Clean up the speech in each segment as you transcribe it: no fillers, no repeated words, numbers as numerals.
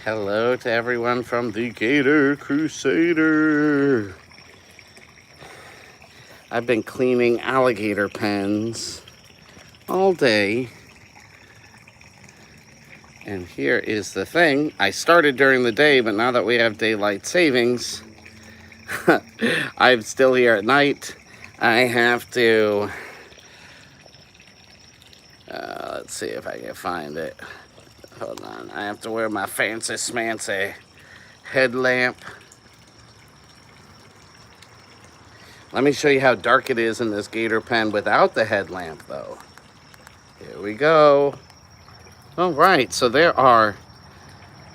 Hello to everyone from the Gator Crusader. I've been cleaning alligator pens all day. And here is the thing. I started during the day, but now that we have daylight savings, I'm still here at night. I have to, let's see if I can find it. Hold on. I have to wear my fancy smancy headlamp. Let me show you how dark it is in this gator pen without the headlamp, though. Here we go. All right, so there are...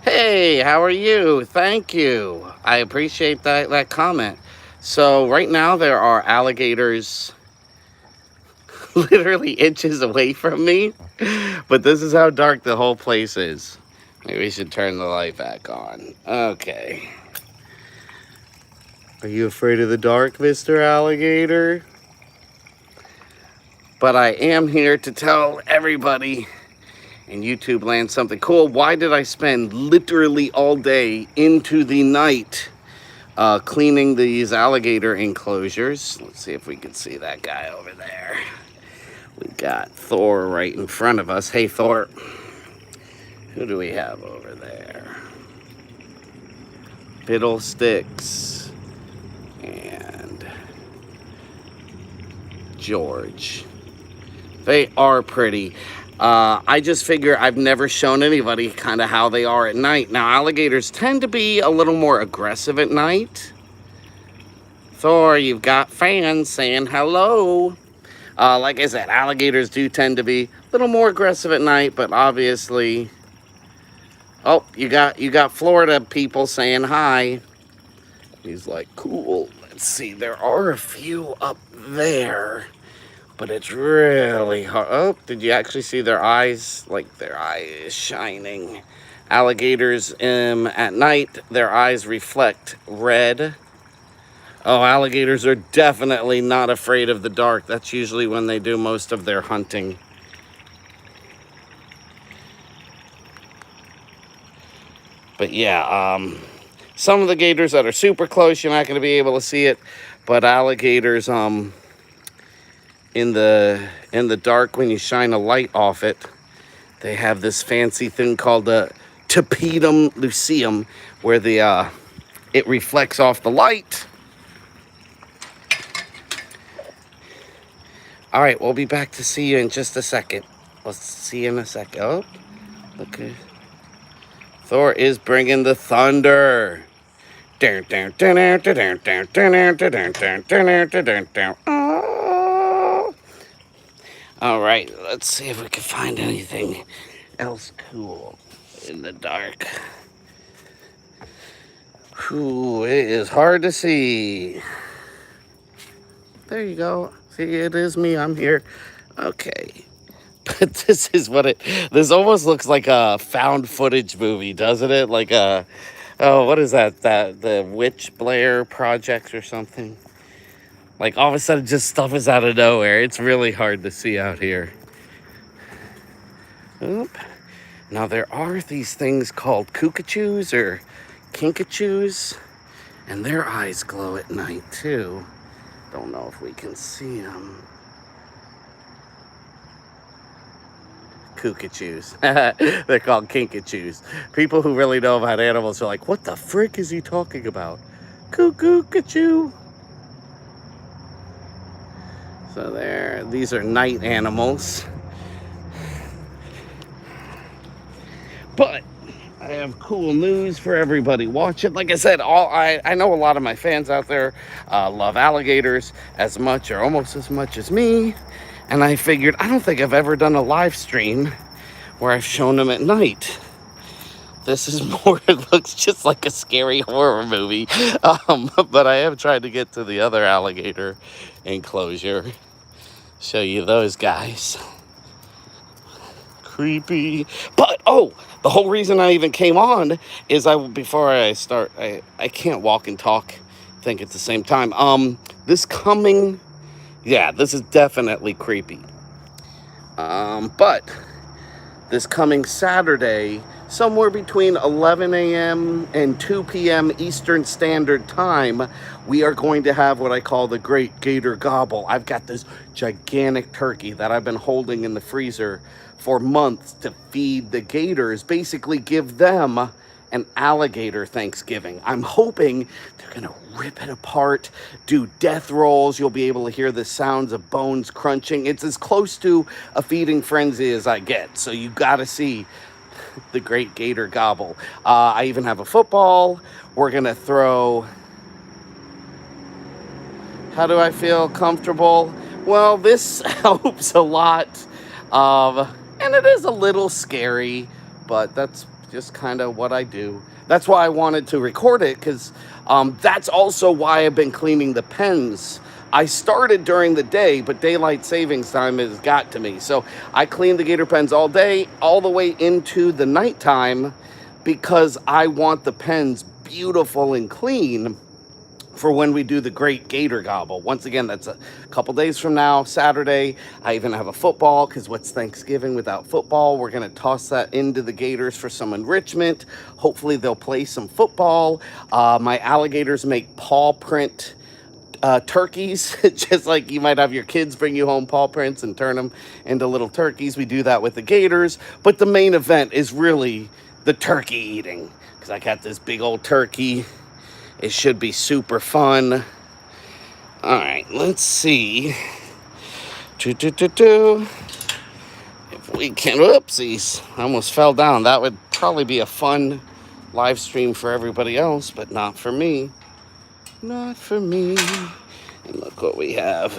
Hey, how are you? Thank you. I appreciate that comment. So right now there are alligators literally inches away from me, but this is how dark the whole place is. Maybe we should turn the light back on. Okay. Are you afraid of the dark, Mr. Alligator? But I am here to tell everybody in YouTube land something cool. Why did I spend literally all day into the night cleaning these alligator enclosures? Let's see if we can see that guy over there. We got Thor right in front of us. Hey, Thor. Who do we have over there? Fiddlesticks and George. They are pretty. I just figure I've never shown anybody kind of how they are at night. Now, alligators tend to be a little more aggressive at night. Thor, you've got fans saying hello. Like I said, alligators do tend to be a little more aggressive at night, but obviously... Oh, you got Florida people saying hi. He's like, cool. Let's see, there are a few up there. But it's really hard. Oh, did you actually see their eyes? Like, their eyes shining. Alligators at night, their eyes reflect red. Oh, alligators are definitely not afraid of the dark. That's usually when they do most of their hunting. But yeah, some of the gators that are super close, you're not going to be able to see it. But alligators, in the dark, when you shine a light off it, they have this fancy thing called the tapetum lucidum, where it reflects off the light. All right, we'll be back to see you in just a second. We'll see you in a second. Oh, okay. Thor is bringing the thunder. All right, let's see if we can find anything else cool in the dark. Ooh, it is hard to see. There you go. See, it is me. I'm here. Okay. But this almost looks like a found footage movie, doesn't it? Like what is that? The Witch Blair Project or something? Like, all of a sudden, just stuff is out of nowhere. It's really hard to see out here. Oop. Now, there are these things called cuckoos or kinkajous, and their eyes glow at night, too. Don't know if we can see them. Cuckoos. They're called kinkajous. People who really know about animals are like, what the frick is he talking about? Cuckoo. So these are night animals. But I have cool news for everybody watching. Like I said, I know a lot of my fans out there love alligators as much or almost as much as me. And I figured, I don't think I've ever done a live stream where I've shown them at night. This is more, it looks just like a scary horror movie. But I have tried to get to the other alligator enclosure. Show you those guys. Creepy. But, the whole reason I even came on is before I start, I can't walk and talk, think at the same time. This is definitely creepy. But this coming Saturday, somewhere between 11 a.m. and 2 p.m. Eastern Standard Time, we are going to have what I call the Great Gator Gobble. I've got this gigantic turkey that I've been holding in the freezer for months to feed the gators, basically give them an alligator Thanksgiving. I'm hoping they're gonna rip it apart, do death rolls. You'll be able to hear the sounds of bones crunching. It's as close to a feeding frenzy as I get. So you gotta see the Great Gator Gobble. I even have a football. We're gonna throw. How do I feel comfortable? Well, this helps a lot. And it is a little scary, but that's just kind of what I do. That's why I wanted to record it, because that's also why I've been cleaning the pens. I started during the day, but daylight savings time has got to me. So I clean the gator pens all day, all the way into the nighttime, because I want the pens beautiful and clean for when we do the Great Gator Gobble. Once again, that's a couple days from now, Saturday. I even have a football, because what's Thanksgiving without football? We're going to toss that into the Gators for some enrichment. Hopefully they'll play some football. My alligators make paw print turkeys, just like you might have your kids bring you home paw prints and turn them into little turkeys. We do that with the Gators. But the main event is really the turkey eating, because I got this big old turkey. It should be super fun. All right, let's see. If we can, whoopsies, I almost fell down. That would probably be a fun live stream for everybody else, but not for me. Not for me. And look what we have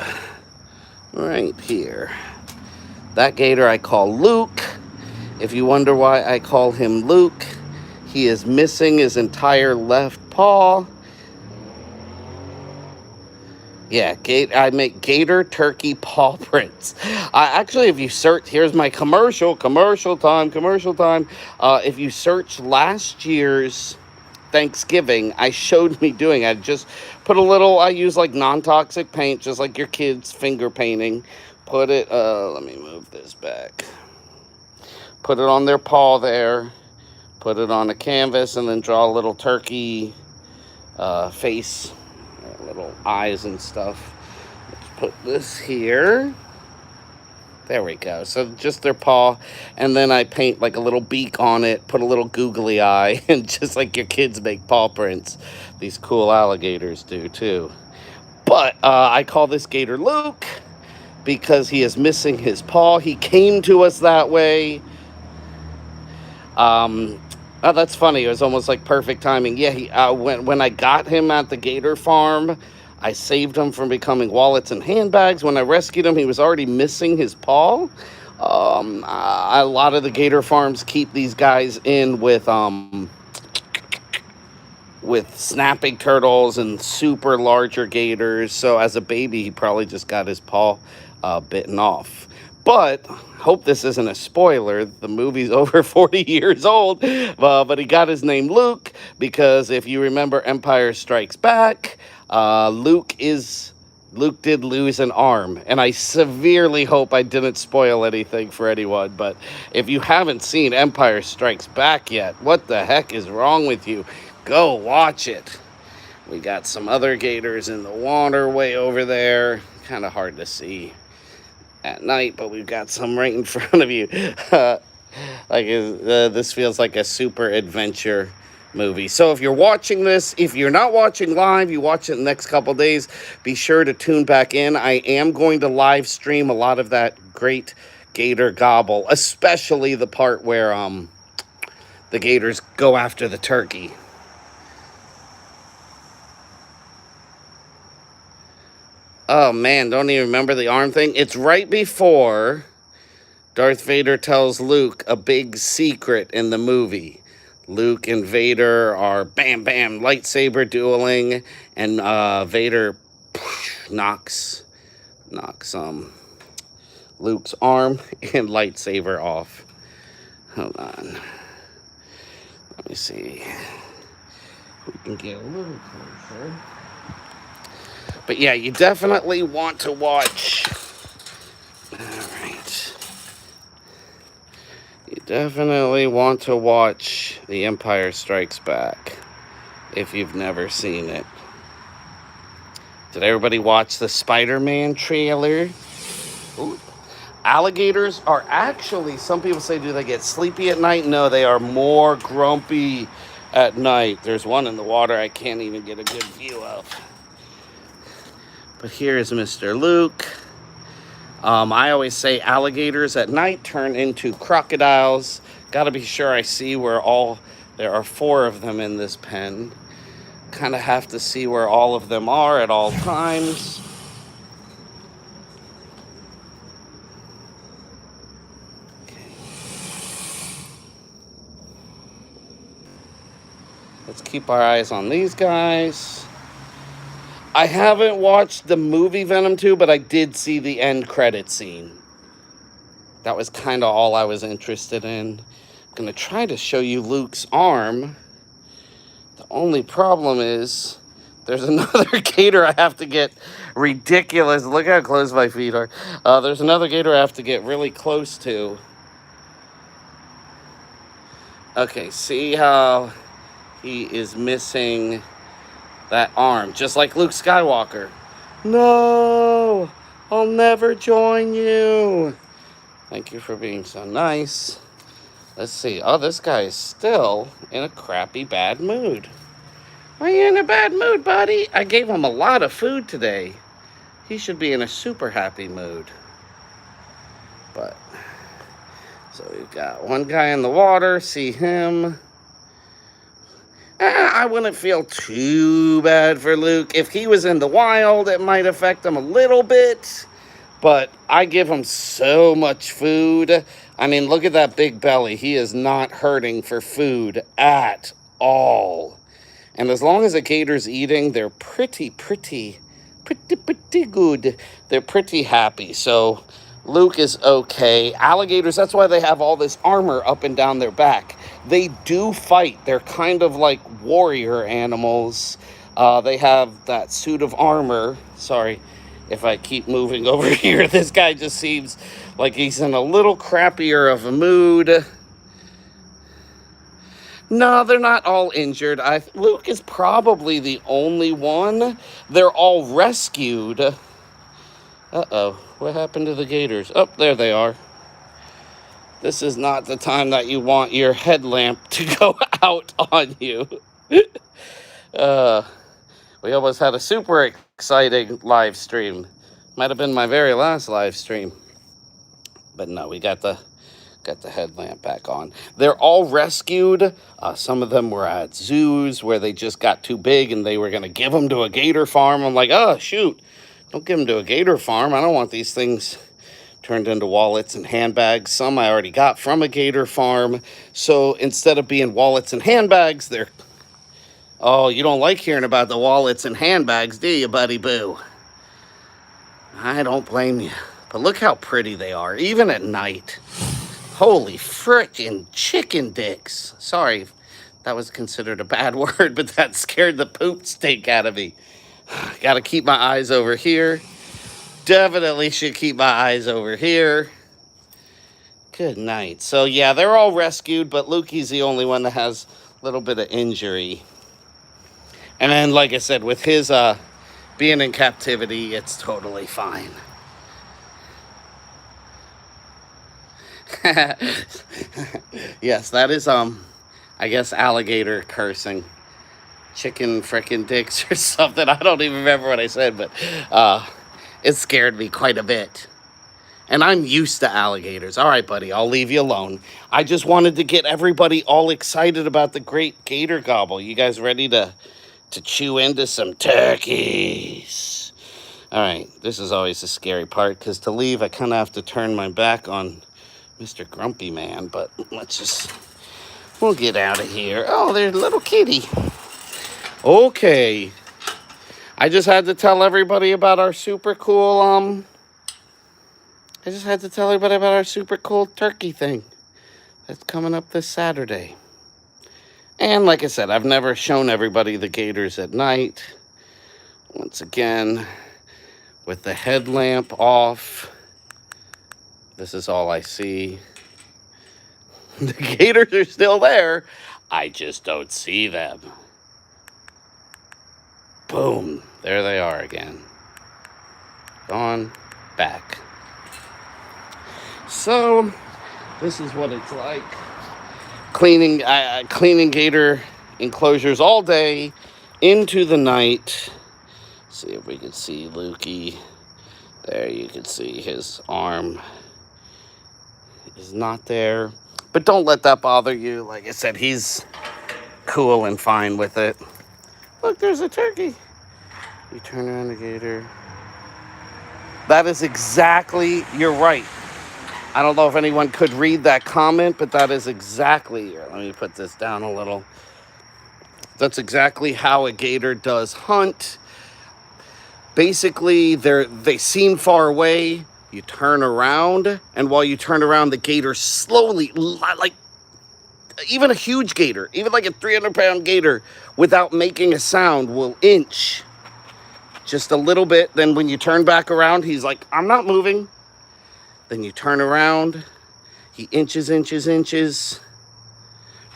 right here. That gator I call Luke. If you wonder why I call him Luke, he is missing his entire left paw. Yeah, I make gator turkey paw prints. Actually, if you search, here's my commercial time. If you search last year's Thanksgiving, I showed me doing. I just put a little, I use like non-toxic paint, just like your kids finger painting. Put it, let me move this back. Put it on their paw there. Put it on a canvas, and then draw a little turkey face, little eyes and stuff. Let's put this here. There we go. So just their paw, and then I paint like a little beak on it, put a little googly eye, and just like your kids make paw prints, these cool alligators do too. But I call this gator Luke because he is missing his paw. He came to us that way. Oh, that's funny. It was almost like perfect timing. Yeah, he when I got him at the gator farm, I saved him from becoming wallets and handbags. When I rescued him, he was already missing his paw. A lot of the gator farms keep these guys in with snapping turtles and super larger gators. So as a baby, he probably just got his paw bitten off. But hope this isn't a spoiler. The movie's over 40 years old, but he got his name Luke because if you remember Empire Strikes Back, Luke did lose an arm, and I severely hope I didn't spoil anything for anyone. But if you haven't seen Empire Strikes Back yet, what the heck is wrong with you? Go watch it. We got some other gators in the water way over there. Kind of hard to see at night, but we've got some right in front of you. This feels like a super adventure movie. So if you're watching this, if you're not watching live, you watch it in the next couple days, be sure to tune back in. I am going to live stream a lot of that Great Gator Gobble, especially the part where the gators go after the turkey. Oh man, don't even remember the arm thing. It's right before Darth Vader tells Luke a big secret in the movie. Luke and Vader are bam bam lightsaber dueling, and Vader knocks Luke's arm and lightsaber off. Hold on. Let me see. We can get a little closer. But yeah, you definitely want to watch. All right. You Definitely want to watch The Empire Strikes Back if you've never seen it. Did everybody watch the Spider-Man trailer? Ooh. Alligators are actually, some people say, do they get sleepy at night? No, they are more grumpy at night. There's one in the water I can't even get a good view of. But here's Mr. Luke. I always say alligators at night turn into crocodiles. Got to be sure I see where there are 4 of them in this pen. Kind of have to see where all of them are at all times. Okay. Let's keep our eyes on these guys. I haven't watched the movie Venom 2, but I did see the end credit scene. That was kind of all I was interested in. I'm going to try to show you Luke's arm. The only problem is there's another gator I have to get ridiculous. Look how close my feet are. There's another gator I have to get really close to. Okay, see how he is missing that arm, just like Luke Skywalker. No, I'll never join you. Thank you for being so nice. Let's see. Oh, this guy is still in a crappy bad mood. Why are you in a bad mood, buddy? I gave him a lot of food today. He should be in a super happy mood. But, so we've got one guy in the water. See him. I wouldn't feel too bad for Luke. If he was in the wild, it might affect him a little bit. But I give him so much food. I mean, look at that big belly. He is not hurting for food at all. And as long as a gator's eating, they're pretty good. They're pretty happy. So Luke is okay. Alligators, that's why they have all this armor up and down their back. They do fight. They're kind of like warrior animals. They have that suit of armor. Sorry if I keep moving over here. This guy just seems like he's in a little crappier of a mood. No, they're not all injured. Luke is probably the only one. They're all rescued. Uh-oh, what happened to the gators? Oh, there they are. This is not the time that you want your headlamp to go out on you. We almost had a super exciting live stream. Might have been my very last live stream. But no, we got the headlamp back on. They're all rescued. Some of them were at zoos where they just got too big and they were going to give them to a gator farm. I'm like, oh, shoot. Don't give them to a gator farm. I don't want these things turned into wallets and handbags. Some I already got from a gator farm. So instead of being wallets and handbags, they're... Oh, you don't like hearing about the wallets and handbags, do you, buddy boo? I don't blame you. But look how pretty they are, even at night. Holy frickin' chicken dicks. Sorry, that was considered a bad word, but that scared the poop stink out of me. Gotta keep my eyes over here. Definitely should keep my eyes over here. Good night. So yeah, they're all rescued, but Lukey's the only one that has a little bit of injury. And then, like I said, with his being in captivity, it's totally fine. Yes, that is, I guess, alligator cursing. Chicken frickin' dicks or something. I don't even remember what I said, but it scared me quite a bit. And I'm used to alligators. All right, buddy, I'll leave you alone. I just wanted to get everybody all excited about the great gator gobble. You guys ready to chew into some turkeys? All right, this is always the scary part, because to leave, I kind of have to turn my back on Mr. Grumpy Man, but we'll get out of here. Oh, there's a little kitty. Okay. I just had to tell everybody about our super cool, turkey thing that's coming up this Saturday. And like I said, I've never shown everybody the gators at night. Once again, with the headlamp off, this is all I see. The gators are still there. I just don't see them. Boom. There they are again. Gone back. So, this is what it's like. Cleaning gator enclosures all day into the night. See if we can see Lukey. There you can see his arm is not there. But don't let that bother you. Like I said, he's cool and fine with it. Look, there's a turkey. You turn around the gator. That is exactly, you're right. I don't know if anyone could read that comment, but that is exactly, let me put this down a little. That's exactly how a gator does hunt. Basically, they seem far away. You turn around, and while you turn around, the gator slowly, like even a huge gator, even like a 300-pound gator, without making a sound, will inch just a little bit. Then when you turn back around, he's like, I'm not moving. Then you turn around, he inches,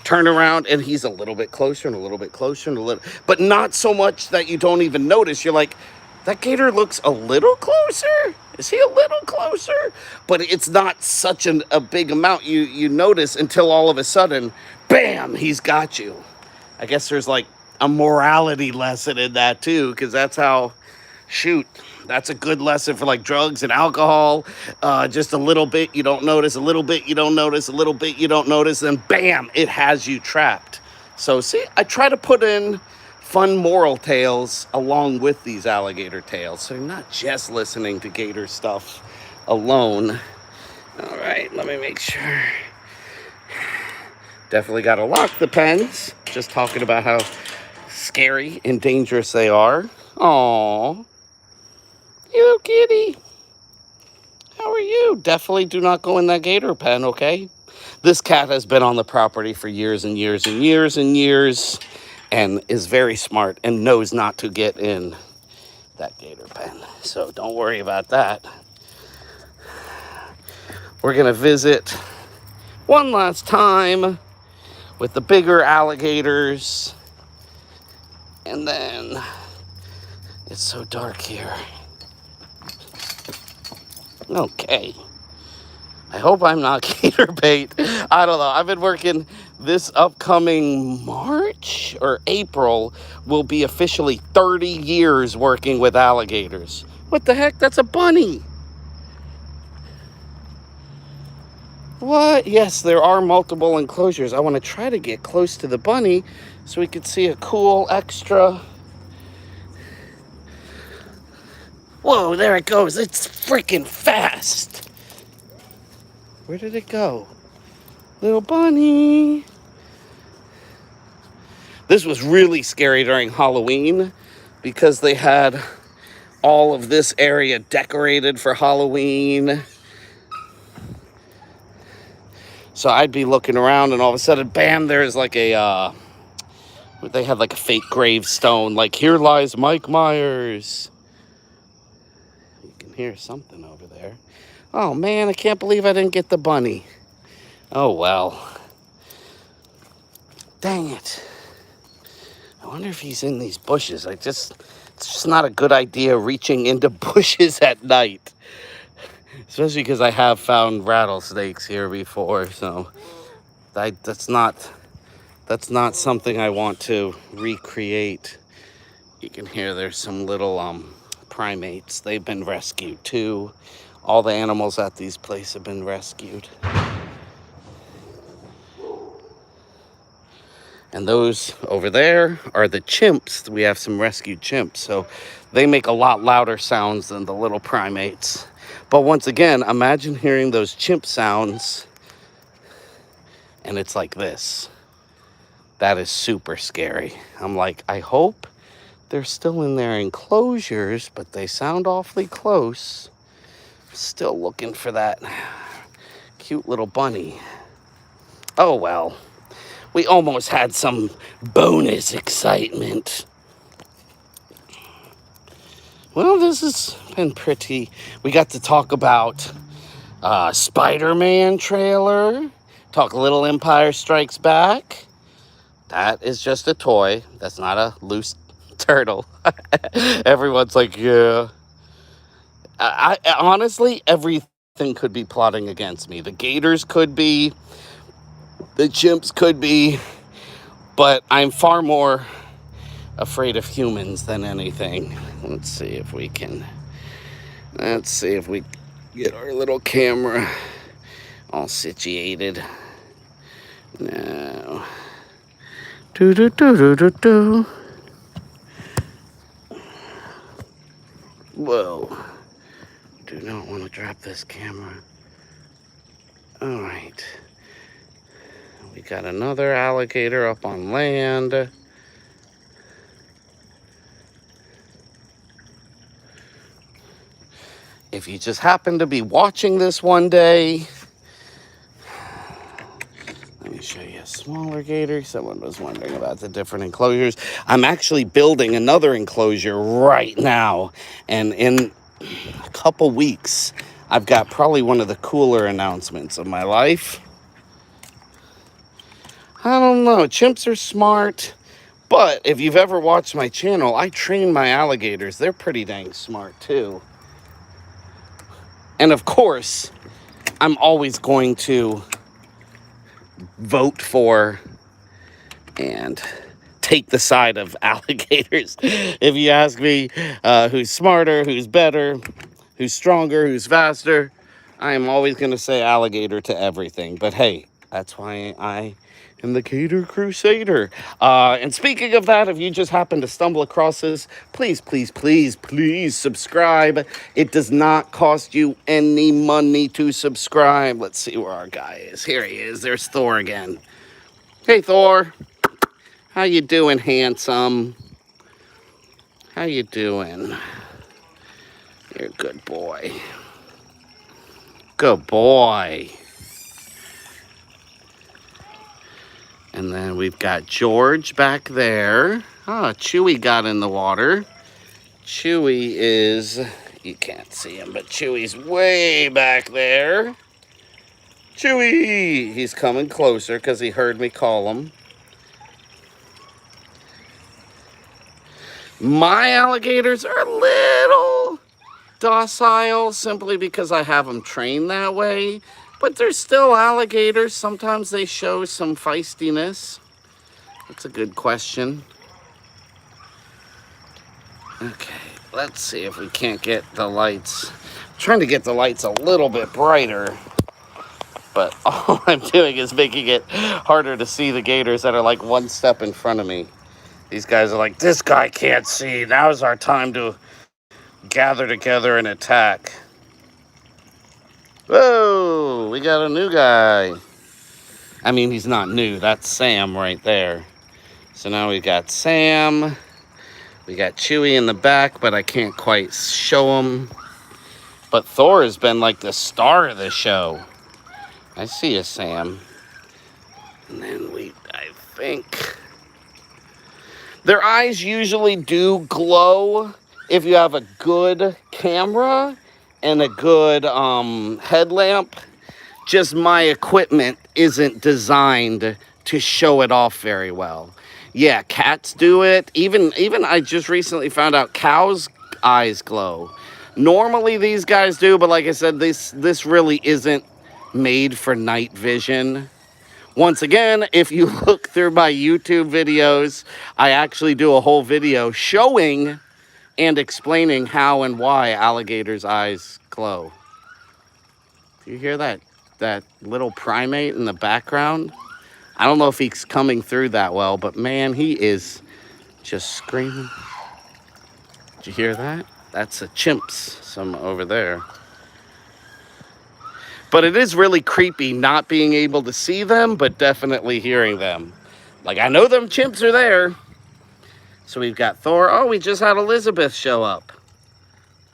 turn around, and he's a little bit closer and a little bit closer and a little, but not so much that you don't even notice. You're like, that gator looks a little closer. Is he a little closer? But it's not such a big amount you notice until all of a sudden, bam, he's got you. I guess there's like a morality lesson in that too, because that's how, that's a good lesson for like drugs and alcohol. Just a little bit, you don't notice, a little bit, you don't notice, a little bit, you don't notice, then bam, it has you trapped. So see, I try to put in fun moral tales along with these alligator tales, so you're not just listening to gator stuff alone. All right, let me make sure. Definitely got to lock the pens. Just talking about how scary and dangerous they are. Aww. Hello, kitty. How are you? Definitely do not go in that gator pen, okay? This cat has been on the property for years and years and years and years, and is very smart and knows not to get in that gator pen. So don't worry about that. We're going to visit one last time with the bigger alligators. And then it's so dark here. Okay. I hope I'm not gator bait. I don't know. I've been working this upcoming March or April will be officially 30 years working with alligators. What the heck? That's a bunny. What? Yes, there are multiple enclosures. I want to try to get close to the bunny so we could see a cool extra. Whoa, there it goes. It's freaking fast. Where did it go? Little bunny. This was really scary during Halloween because they had all of this area decorated for Halloween. So I'd be looking around and all of a sudden, bam, there's like they had like a fake gravestone, like, here lies Mike Myers. You can hear something over there. Oh man, I can't believe I didn't get the bunny. Oh well. Dang it. I wonder if he's in these bushes. It's just not a good idea reaching into bushes at night. Especially because I have found rattlesnakes here before, so that's not something I want to recreate. You can hear there's some little primates. They've been rescued too. All the animals at these places have been rescued. And those over there are the chimps. We have some rescued chimps, so they make a lot louder sounds than the little primates. But once again, imagine hearing those chimp sounds and it's like this. That is super scary. I'm like, I hope they're still in their enclosures, but they sound awfully close. Still looking for that cute little bunny. Oh well. We almost had some bonus excitement. Well, this has been pretty. We got to talk about Spider-Man trailer. Talk a little Empire Strikes Back. That is just a toy. That's not a loose turtle. Everyone's like, yeah. I honestly, everything could be plotting against me. The Gators could be, the chimps could be, but I'm far more afraid of humans than anything. Let's see if we get our little camera all situated. Now, do do do do do do. Whoa! Do not want to drop this camera. All right, we got another alligator up on land. If you just happen to be watching this one day, let me show you a smaller gator. Someone was wondering about the different enclosures. I'm actually building another enclosure right now. And in a couple weeks, I've got probably one of the cooler announcements of my life. I don't know. Chimps are smart. But if you've ever watched my channel, I train my alligators. They're pretty dang smart, too. And of course, I'm always going to vote for and take the side of alligators. If you ask me who's smarter, who's better, who's stronger, who's faster, I am always going to say alligator to everything. But hey, that's why I am the Gator Crusader. And speaking of that, if you just happen to stumble across this, please, please, please, please subscribe. It does not cost you any money to subscribe. Let's see where our guy is. Here he is. There's Thor again. Hey, Thor. How you doing, handsome? How you doing? You're a good boy. Good boy. And then we've got George back there. Oh, Chewy got in the water. Chewy is, you can't see him, but Chewy's way back there. Chewy! He's coming closer because he heard me call him. My alligators are a little docile simply because I have them trained that way. But they're still alligators. Sometimes they show some feistiness. That's a good question. Okay, let's see if we can't get the lights. I'm trying to get the lights a little bit brighter. But all I'm doing is making it harder to see the gators that are like one step in front of me. These guys are like, this guy can't see. Now's our time to gather together and attack. Whoa, we got a new guy. I mean, he's not new. That's Sam right there. So now we got Sam. We got Chewy in the back, but I can't quite show him. But Thor has been like the star of the show. I see you, Sam. And then I think... Their eyes usually do glow if you have a good camera and a good headlamp. Just my equipment isn't designed to show it off very well. Yeah, cats do it. Even I just recently found out cows' eyes glow. Normally these guys do, but like I said, this really isn't made for night vision. Once again, if you look through my YouTube videos, I actually do a whole video showing and explaining how and why alligators' eyes glow. Do you hear that little primate in the background? I don't know if he's coming through that well, but man, he is just screaming. Did you hear that? That's a chimps, some over there. But it is really creepy not being able to see them, but definitely hearing them. Like, I know them chimps are there. So we've got Thor. Oh, we just had Elizabeth show up.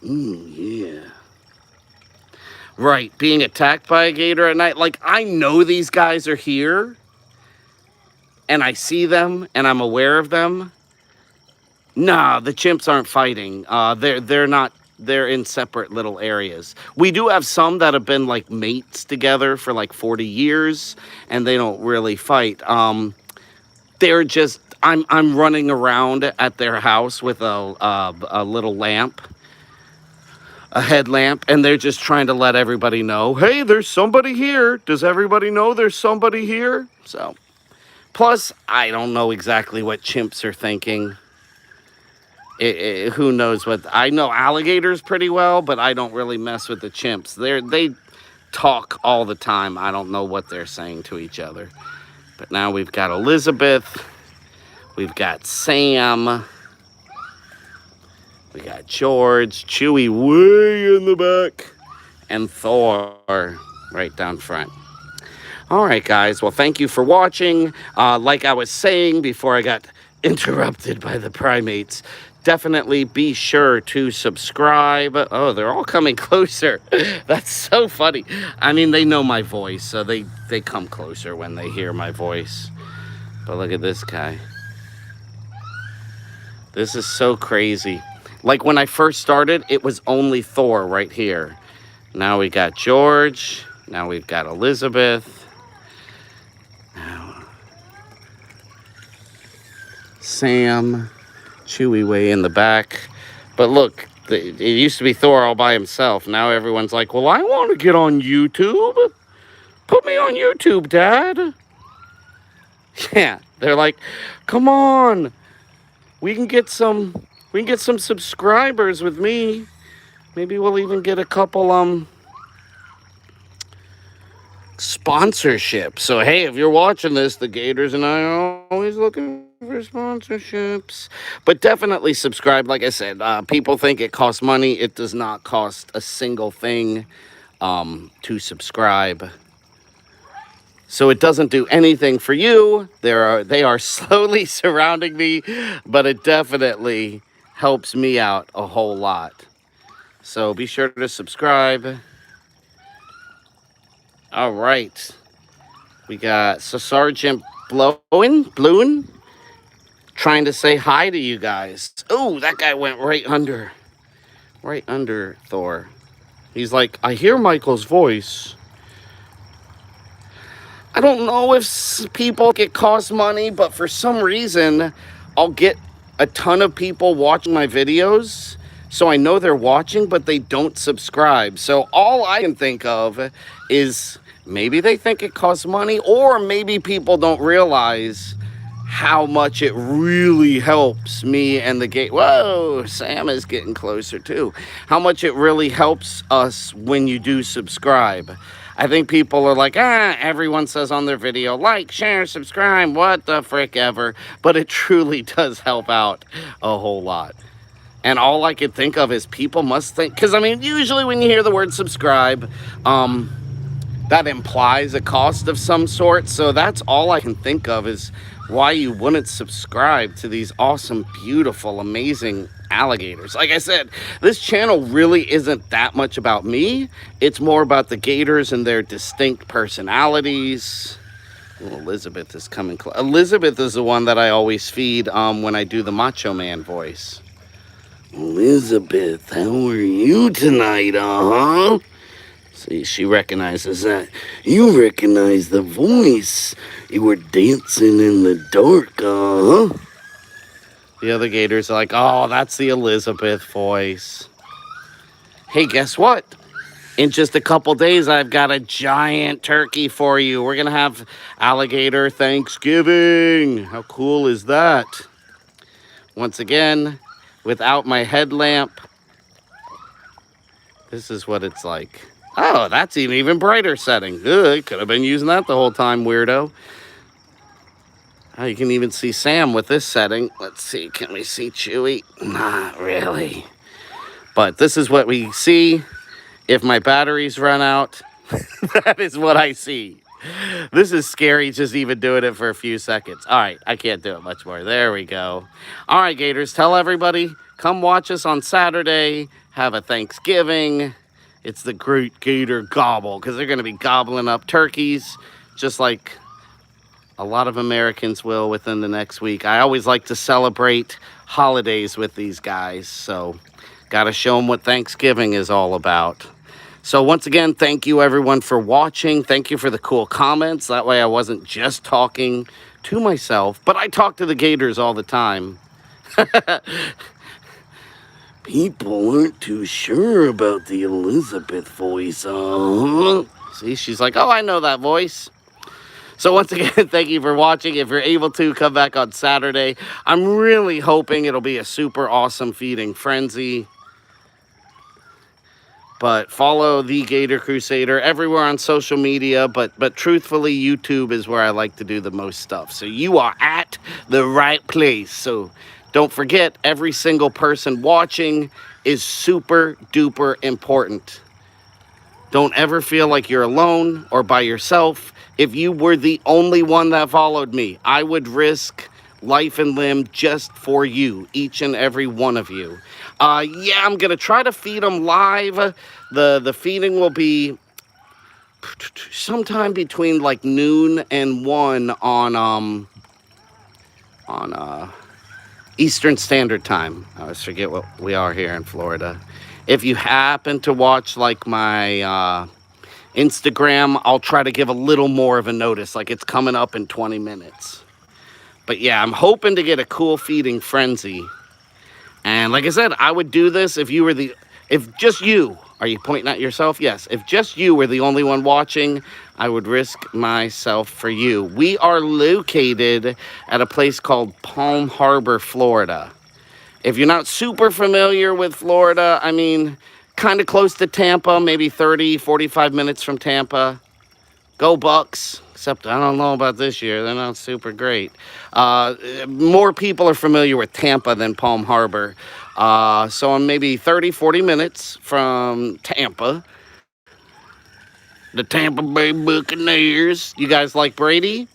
Yeah. Right, being attacked by a gator at night. Like, I know these guys are here. And I see them, and I'm aware of them. Nah, the chimps aren't fighting. They're not they're in separate little areas. We do have some that have been like mates together for like 40 years, and they don't really fight. They're just I'm running around at their house with a little lamp, a headlamp, and they're just trying to let everybody know, hey, there's somebody here. Does everybody know there's somebody here? So, plus, I don't know exactly what chimps are thinking. Who knows what? I know alligators pretty well, but I don't really mess with the chimps. They talk all the time. I don't know what they're saying to each other. But now we've got Elizabeth. We've got Sam. We got George, Chewie way in the back, and Thor right down front. All right, guys. Well, thank you for watching. Like I was saying before I got interrupted by the primates, definitely be sure to subscribe. Oh, they're all coming closer. That's so funny. I mean, they know my voice, so they come closer when they hear my voice. But look at this guy. This is so crazy. Like when I first started, it was only Thor right here. Now we got George. Now we've got Elizabeth. Now, Sam. Chewie way in the back. But look, it used to be Thor all by himself. Now everyone's like, well, I want to get on YouTube. Put me on YouTube, Dad. Yeah, they're like, come on. We can get some subscribers with me. Maybe we'll even get a couple sponsorships. So hey, if you're watching this, the Gators and I are always looking for sponsorships. But definitely subscribe. Like I said, people think it costs money. It does not cost a single thing to subscribe. So it doesn't do anything for you. They are slowly surrounding me, but it definitely helps me out a whole lot. So be sure to subscribe. All right. We got Sergeant Bloon trying to say hi to you guys. Oh, that guy went right under Thor. He's like, I hear Michael's voice. I don't know if people get cost money, but for some reason, I'll get a ton of people watching my videos. So I know they're watching, but they don't subscribe. So all I can think of is maybe they think it costs money, or maybe people don't realize how much it really helps me and the gate. Whoa, Sam is getting closer too. How much it really helps us when you do subscribe. I think people are like, everyone says on their video, like, share, subscribe, what the frick ever. But it truly does help out a whole lot. And all I could think of is people must think, because I mean, usually when you hear the word subscribe, that implies a cost of some sort. So that's all I can think of is why you wouldn't subscribe to these awesome, beautiful, amazing alligators. Like I said, this channel really isn't that much about me. It's more about the Gators and their distinct personalities. Oh, Elizabeth is coming close. Elizabeth is the one that I always feed when I do the Macho Man voice. Elizabeth, how are you tonight, uh-huh? See, she recognizes that. You recognize the voice. You were dancing in the dark, uh-huh? The other Gators are like, oh, that's the Elizabeth voice. Hey, guess what? In just a couple days, I've got a giant turkey for you. We're going to have alligator Thanksgiving. How cool is that? Once again, without my headlamp, this is what it's like. Oh, that's an even brighter setting. Ugh, could have been using that the whole time, weirdo. Oh, you can even see Sam with this setting. Let's see, can we see Chewie? Not really. But this is what we see. If my batteries run out, that is what I see. This is scary just even doing it for a few seconds. All right, I can't do it much more. There we go. All right, Gators, tell everybody, come watch us on Saturday. Have a Thanksgiving. It's the Great Gator Gobble, because they're going to be gobbling up turkeys, just like a lot of Americans will within the next week. I always like to celebrate holidays with these guys, so Got to show them what Thanksgiving is all about. So once again, thank you everyone for watching. Thank you for the cool comments. That way I wasn't just talking to myself, but I talk to the Gators all the time. People aren't too sure about the Elizabeth voice, See, she's like, oh, I know that voice. So once again, thank you for watching. If you're able to, come back on Saturday. I'm really hoping it'll be a super awesome feeding frenzy. But follow the Gator Crusader everywhere on social media. But truthfully, YouTube is where I like to do the most stuff. So you are at the right place. So don't forget, every single person watching is super duper important. Don't ever feel like you're alone or by yourself. If you were the only one that followed me, I would risk life and limb just for you, each and every one of you. Yeah, I'm going to try to feed them live. The feeding will be sometime between like noon and 1 on Eastern Standard Time. I always forget what we are here in Florida. If you happen to watch like my Instagram, I'll try to give a little more of a notice, like it's coming up in 20 minutes. But yeah, I'm hoping to get a cool feeding frenzy. And like I said, I would do this if just you, are you pointing at yourself? Yes, if just you were the only one watching, I would risk myself for you. We are located at a place called Palm Harbor, Florida. If you're not super familiar with Florida, I mean, kind of close to Tampa, maybe 30, 45 minutes from Tampa. Go Bucks, except I don't know about this year. They're not super great. More people are familiar with Tampa than Palm Harbor. So I'm maybe 30, 40 minutes from Tampa. The Tampa Bay Buccaneers. You guys like Brady?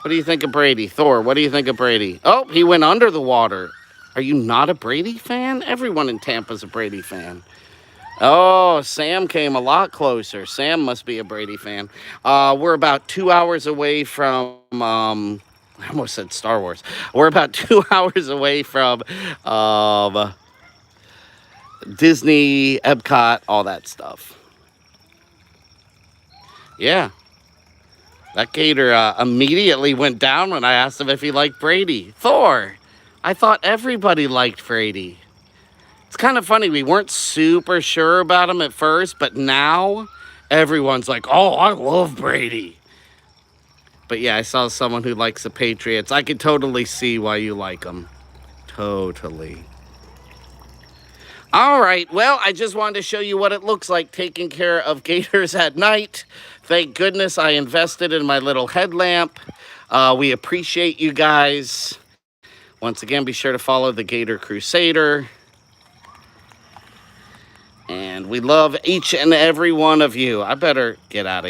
What do you think of Brady? Thor, what do you think of Brady? Oh, he went under the water. Are you not a Brady fan? Everyone in Tampa's a Brady fan. Oh, Sam came a lot closer. Sam must be a Brady fan. We're about 2 hours away from, I almost said Star Wars. We're about 2 hours away from Disney, Epcot, all that stuff. Yeah. That gator immediately went down when I asked him if he liked Brady. Thor, I thought everybody liked Brady. It's kind of funny. We weren't super sure about him at first, but now everyone's like, oh, I love Brady. But yeah, I saw someone who likes the Patriots. I could totally see why you like them. Totally. All right, well, I just wanted to show you what it looks like taking care of gators at night. Thank goodness I invested in my little headlamp. We appreciate you guys. Once again, be sure to follow the Gator Crusader. And we love each and every one of you. I better get out of here.